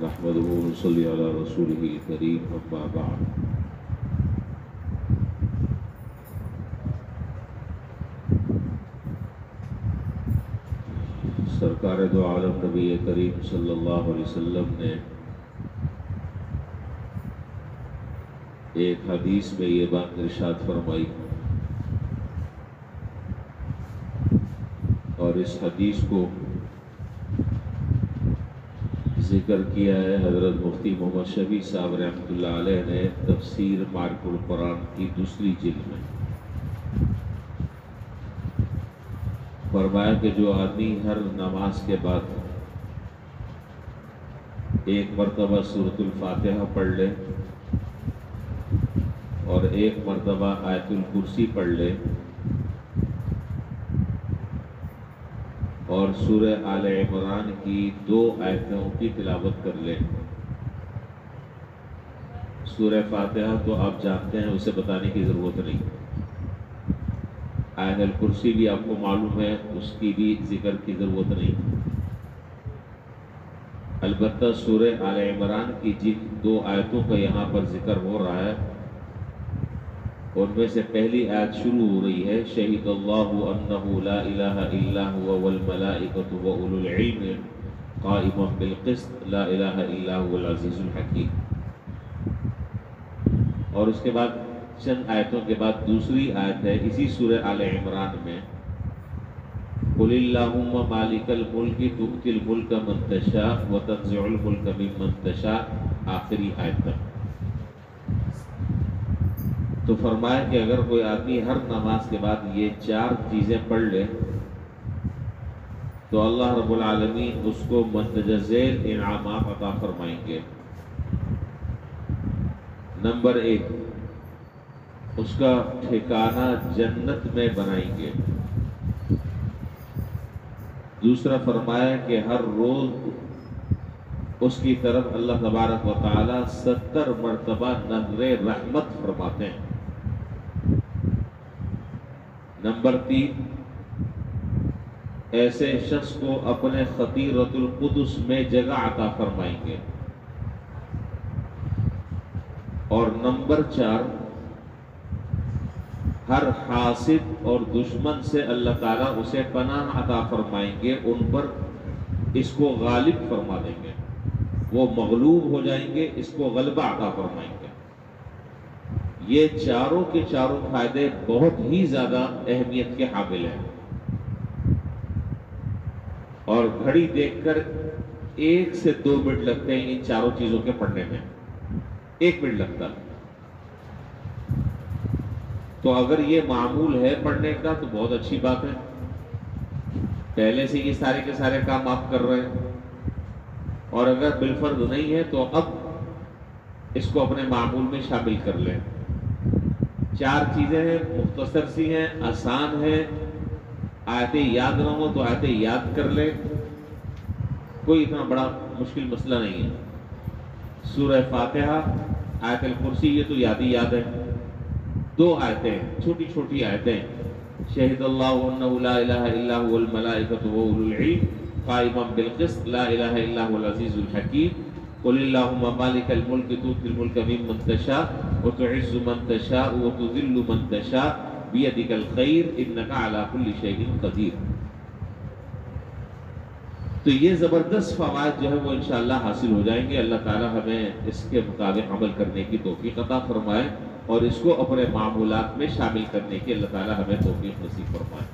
نحمده ونصلي على رسوله الكريم أما بعد. سرکار دو عالم نبی کریم صلی اللہ علیہ وسلم نے ایک حدیث میں یہ بات ارشاد فرمائی، اور اس حدیث کو ذکر کیا ہے حضرت مفتی محمد شفیع صاحب رحمۃ اللہ علیہ نے تفسیر معارف القرآن کی دوسری جلد میں. فرمایا کہ جو آدمی ہر نماز کے بعد ایک مرتبہ سورۃ الفاتحہ پڑھ لے اور ایک مرتبہ آیت الکرسی پڑھ لے اور سورہ آل عمران کی 2 آیتوں کی تلاوت کر لے. سورہ فاتحہ تو آپ جانتے ہیں، اسے بتانے کی ضرورت نہیں. آیت الکرسی بھی آپ کو معلوم ہے، اس کی بھی ذکر کی ضرورت نہیں. البتہ سورہ آل عمران کی جن 2 آیتوں کا یہاں پر ذکر ہو رہا ہے، ان میں سے پہلی آیت شروع ہو رہی ہے شہید اللہ انہ لا الہ الا هو والملائکۃ واولو العلم قائما بالقسط لا الہ الا هو العزیز الحکیم. اور اس کے بعد چند آیتوں کے بعد دوسری آیت ہے اسی سورہ آل عمران میں، قل اللہم مالک الملک تؤتی الملک من تشاء وتنزع الملک ممن تشاء، آخری آیت تک. تو فرمایا کہ اگر کوئی آدمی ہر نماز کے بعد یہ 4 چیزیں پڑھ لے تو اللہ رب العالمین اس کو مندرجہ ذیل انعامات عطا فرمائیں گے. نمبر 1، اس کا ٹھکانہ جنت میں بنائیں گے. دوسرا فرمایا کہ ہر روز اس کی طرف اللہ تبارک و تعالی 70 مرتبہ نظر رحمت فرماتے ہیں. نمبر 3، ایسے شخص کو اپنے خطیرۃ القدس میں جگہ عطا فرمائیں گے. اور نمبر 4، ہر حاسد اور دشمن سے اللہ تعالیٰ اسے پناہ عطا فرمائیں گے، ان پر اس کو غالب فرما دیں گے، وہ مغلوب ہو جائیں گے، اس کو غلبہ عطا فرمائیں گے. یہ چاروں کے چاروں فائدے بہت ہی زیادہ اہمیت کے حامل ہیں، اور گھڑی دیکھ کر 1 سے 2 منٹ لگتے ہیں ان چاروں چیزوں کے پڑھنے میں، 1 منٹ لگتا ہے. تو اگر یہ معمول ہے پڑھنے کا تو بہت اچھی بات ہے، پہلے سے یہ سارے کے سارے کام آپ کر رہے ہیں. اور اگر بالفرض نہیں ہے تو اب اس کو اپنے معمول میں شامل کر لیں. 4 چیزیں ہیں، مختصر سی ہیں، آسان ہیں. آیتیں یاد نہ ہو تو آیتیں یاد کر لیں، کوئی اتنا بڑا مشکل مسئلہ نہیں ہے. سورہ فاتحہ، آیت الکرسی، یہ تو یاد ہی یاد ہے. 2 آیتیں، چھوٹی چھوٹی آیتیں، شہید اللہ انہ لا الہ الا هو والملائکۃ واولو العلم قائما بالقسط لا الہ الا هو العزیز الحکیم. قل اللہم مالک الملک تؤتی الملک ممن تشاء وتعز من تشاء وتذل من تشاء بیدک الخیر انک علی کل شیء قدیر. تو یہ زبردست فوائد جو ہے وہ انشاءاللہ حاصل ہو جائیں گے. اللہ تعالی ہمیں اس کے مطابق عمل کرنے کی توفیق عطا فرمائے اور اس کو اپنے معمولات میں شامل کرنے کی اللہ تعالی ہمیں توفیق نصیب فرمائے.